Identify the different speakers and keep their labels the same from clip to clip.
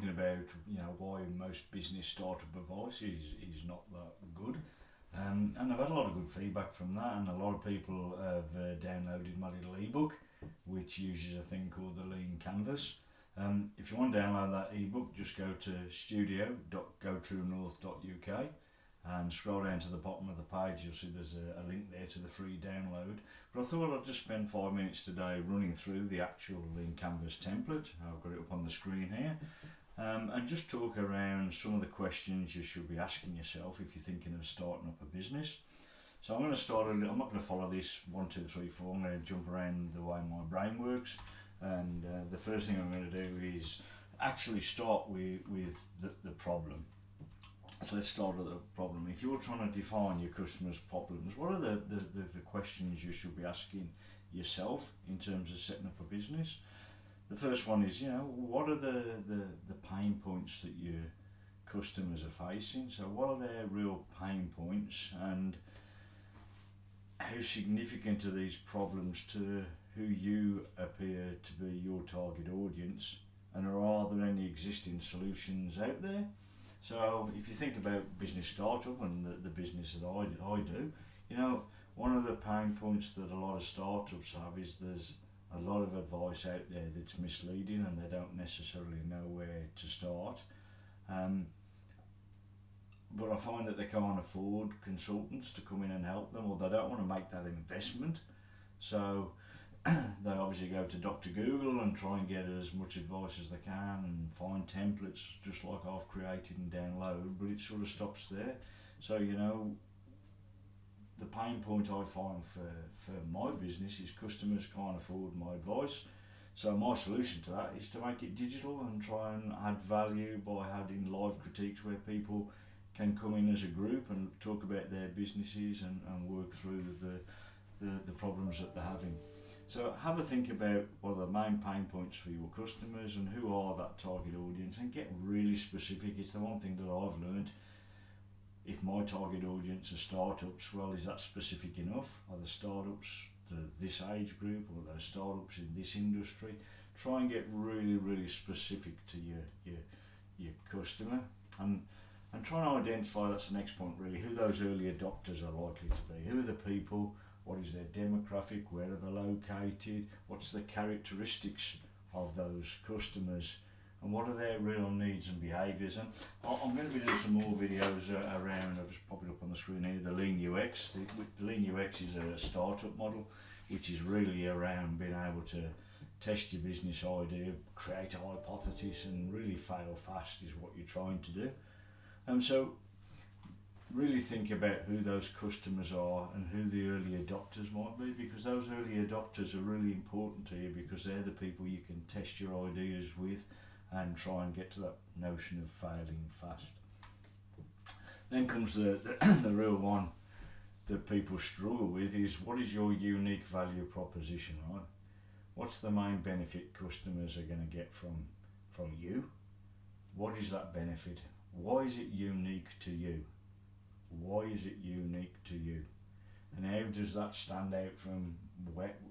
Speaker 1: talking about, why most business startup advice is not that good. And I've had a lot of good feedback from that, and a lot of people have downloaded my little ebook, which uses a thing called the Lean Canvas. If you want to download that ebook, just go to studio.gotruenorth.uk and scroll down to the bottom of the page. You'll see there's a link there to the free download. But I thought I'd just spend 5 minutes today running through the actual Lean Canvas template. I've got it up on the screen here. And just talk around some of the questions you should be asking yourself if you're thinking of starting up a business. So I'm going to start I'm not going to follow this 1, 2, 3, 4. I'm going to jump around the way my brain works. And the first thing I'm going to do is actually start with the problem. So let's start at the problem. If you're trying to define your customers' problems, what are the questions you should be asking yourself in terms of setting up a business? The first one is, what are the pain points that your customers are facing? So what are their real pain points, and how significant are these problems to who you appear to be your target audience, and are there any existing solutions out there? So if you think about business startup and the business that I do, one of the pain points that a lot of startups have is there's a lot of advice out there that's misleading, and they don't necessarily know where to start. But I find that they can't afford consultants to come in and help them, or they don't want to make that investment. So they obviously go to Dr. Google and try and get as much advice as they can and find templates just like I've created and download, but it sort of stops there. So, the pain point I find for my business is customers can't afford my advice. So my solution to that is to make it digital and try and add value by adding live critiques where people can come in as a group and talk about their businesses and work through the problems that they're having. So have a think about what are the main pain points for your customers and who are that target audience, and get really specific. It's the one thing that I've learned. If my target audience are startups, well, is that specific enough? Are the startups this age group, or are there startups in this industry? Try and get really, really specific to your customer, and try and identify, that's the next point really, who those early adopters are likely to be. Who are the people? What is their demographic? Where are they located? What's the characteristics of those customers? And what are their real needs and behaviours? And I'm going to be doing some more videos around, I'll just pop it up on the screen here, the Lean UX. The Lean UX is a startup model, which is really around being able to test your business idea, create a hypothesis, and really fail fast is what you're trying to do. So really think about who those customers are and who the early adopters might be, because those early adopters are really important to you, because they're the people you can test your ideas with and try and get to that notion of failing fast. Then comes the real one that people struggle with, is what is your unique value proposition, right? What's the main benefit customers are going to get from you? What is that benefit? Why is it unique to you? Why is it unique to you? And how does that stand out from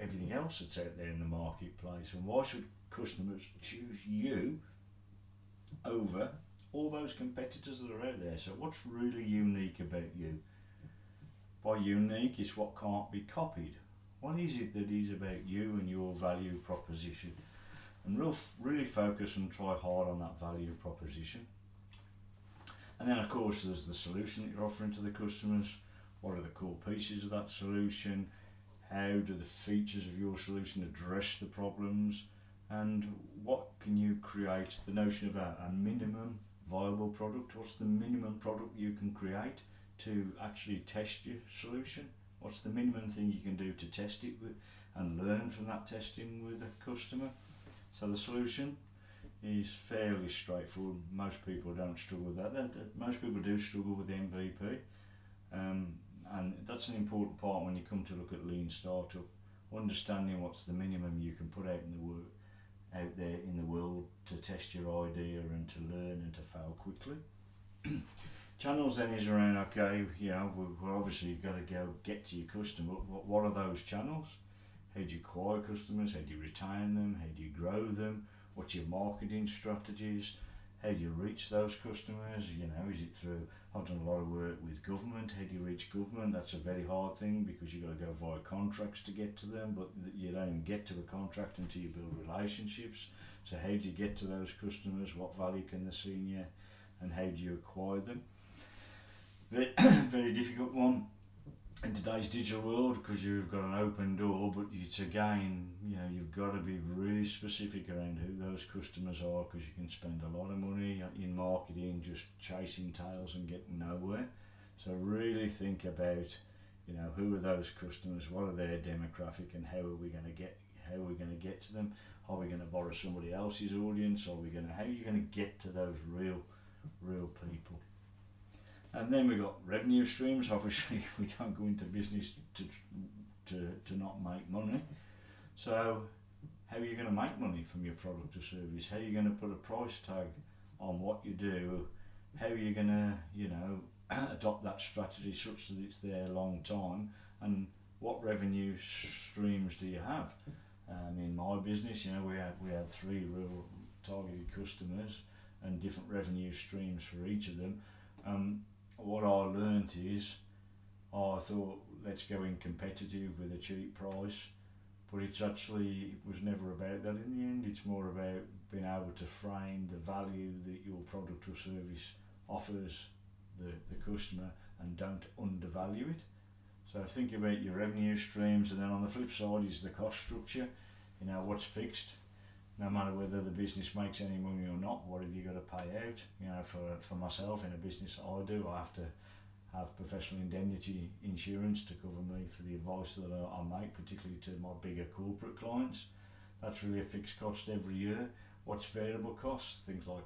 Speaker 1: everything else that's out there in the marketplace? And why should customers choose you over all those competitors that are out there? So what's really unique about you? By unique, it's what can't be copied. What is it that is about you and your value proposition? And really focus and try hard on that value proposition. And then of course there's the solution that you're offering to the customers. What are the core pieces of that solution? How do the features of your solution address the problems? And what can you create? The notion of a minimum viable product. What's the minimum product you can create to actually test your solution? What's the minimum thing you can do to test it with and learn from that testing with a customer? So the solution is fairly straightforward. Most people don't struggle with that. Most people do struggle with the MVP, and that's an important part when you come to look at lean startup. Understanding what's the minimum you can put out there in the world to test your idea and to learn and to fail quickly. Channels then is around, okay, we've obviously got to go get to your customer. What are those channels? How do you acquire customers? How do you retain them? How do you grow them? What's your marketing strategies? How do you reach those customers? Is it through, I've done a lot of work with government. How do you reach government? That's a very hard thing because you've got to go via contracts to get to them, but you don't even get to a contract until you build relationships. So how do you get to those customers? What value can they see in you? And how do you acquire them? Very, very difficult one in today's digital world because you've got an open door, but it's again, you've got to be really specific around who those customers are because you can spend a lot of money in marketing just chasing tails and getting nowhere. So really think about, who are those customers, what are their demographic, and how are we going to get to them? Are we going to borrow somebody else's audience? How are you going to get to those real people? And then we've got revenue streams. Obviously, we don't go into business to not make money. So how are you going to make money from your product or service? How are you going to put a price tag on what you do? How are you going to, adopt that strategy such that it's there a long time? And what revenue streams do you have? In my business, we have 3 real targeted customers and different revenue streams for each of them. What I learnt is, I thought, let's go in competitive with a cheap price, but it was never about that in the end. It's more about being able to frame the value that your product or service offers the customer and don't undervalue it. So think about your revenue streams, and then on the flip side is the cost structure. What's fixed, no matter whether the business makes any money or not. What have you got to pay out? For myself in a business I do, I have to have professional indemnity insurance to cover me for the advice that I make, particularly to my bigger corporate clients. That's really a fixed cost every year. What's variable costs? Things like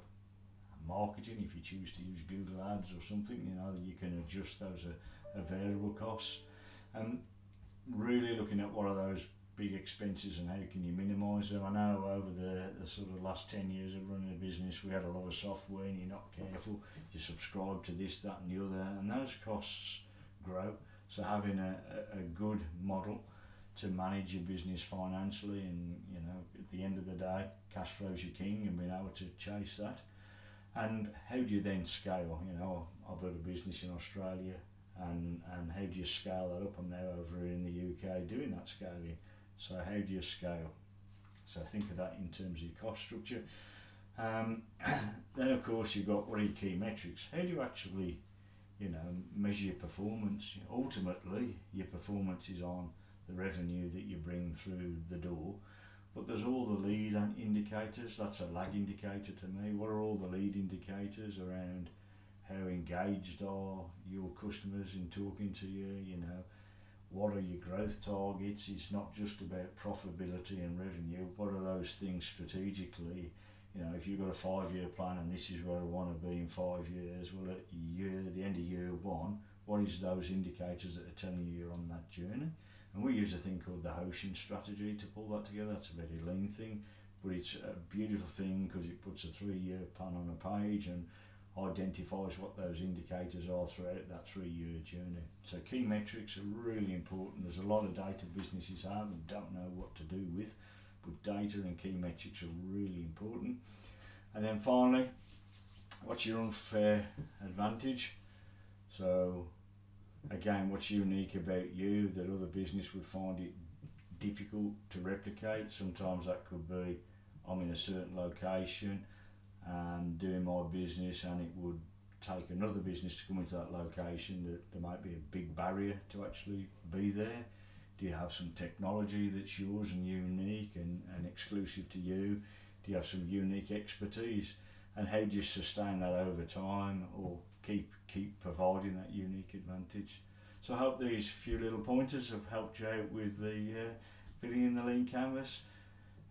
Speaker 1: marketing, if you choose to use Google Ads or something, you can adjust those are variable costs. Really looking at what are those big expenses and how can you minimise them. I know over the sort of last 10 years of running a business, we had a lot of software and you're not careful, you subscribe to this, that and the other, and those costs grow. So having a good model to manage your business financially, and at the end of the day, cash flow's your king, and being able to chase that. And how do you then scale? I built a business in Australia, and how do you scale that up? I'm now over in the UK doing that scaling. So how do you scale? So think of that in terms of your cost structure. Then of course you've got what are your key metrics? How do you actually, measure your performance? Ultimately, your performance is on the revenue that you bring through the door. But there's all the lead indicators. That's a lag indicator to me. What are all the lead indicators around how engaged are your customers in talking to you? What are your growth targets? It's not just about profitability and revenue. What are those things strategically? If you've got a 5-year plan and this is where I want to be in 5 years, well, at the end of year 1, what is those indicators that are telling you you're on that journey? And we use a thing called the Hoshin strategy to pull that together. That's a very lean thing, but it's a beautiful thing because it puts a 3-year plan on a page and identifies what those indicators are throughout that 3-year journey. So key metrics are really important. There's a lot of data businesses have and don't know what to do with, but data and key metrics are really important. And then finally, what's your unfair advantage? So again, what's unique about you that other business would find it difficult to replicate? Sometimes that could be, I'm in a certain location and doing my business, and it would take another business to come into that location, that there might be a big barrier to actually be there. Do you have some technology that's yours and unique and exclusive to you? Do you have some unique expertise? And how do you sustain that over time, or keep providing that unique advantage? So I hope these few little pointers have helped you out with the filling in the lean canvas.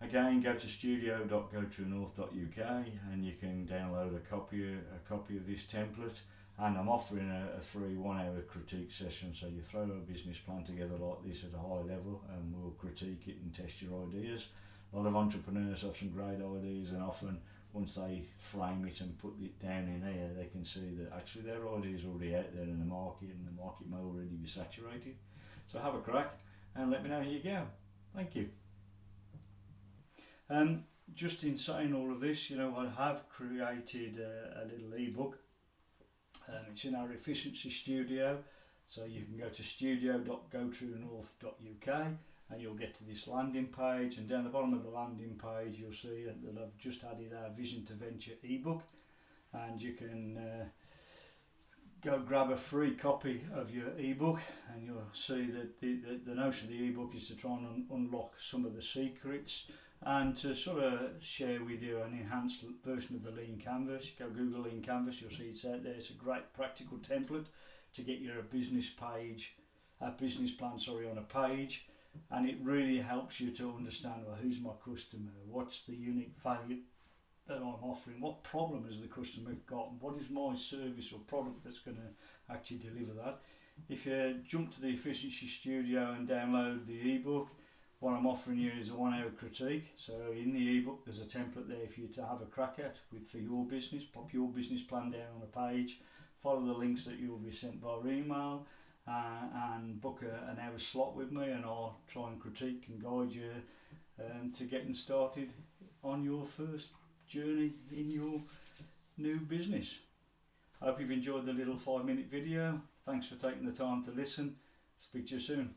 Speaker 1: Again, go to studio.gotruenorth.uk and you can download a copy of this template. And I'm offering a free 1-hour critique session, so you throw a business plan together like this at a high level and we'll critique it and test your ideas. A lot of entrepreneurs have some great ideas, and often once they frame it and put it down in here, they can see that actually their idea is already out there in the market and the market may already be saturated. So have a crack and let me know how you go. Thank you.
Speaker 2: just in saying all of this, you know, I have created a little ebook. It's in our efficiency studio, so you can go to studio.gotruenorth.uk and you'll get to this landing page, and down the bottom of the landing page you'll see that I've just added our Vision to Venture ebook, and you can go grab a free copy of your ebook, and you'll see that the notion of the ebook is to try and unlock some of the secrets and to sort of share with you an enhanced version of the Lean Canvas. Go Google Lean Canvas, you'll see it's out there. It's a great practical template to get your business plan on a page, and it really helps you to understand, well, who's my customer, what's the unique value that I'm offering, what problem has the customer got, and what is my service or product that's going to actually deliver that. If you jump to the Efficiency Studio and download the ebook, what I'm offering you is a 1 hour critique. So in the ebook there's a template there for you to have a crack at for your business. Pop your business plan down on a page, follow the links that you'll be sent via email, and book an hour slot with me, and I'll try and critique and guide you to getting started on your first journey in your new business. I hope you've enjoyed the little 5-minute video. Thanks for taking the time to listen. Speak to you soon.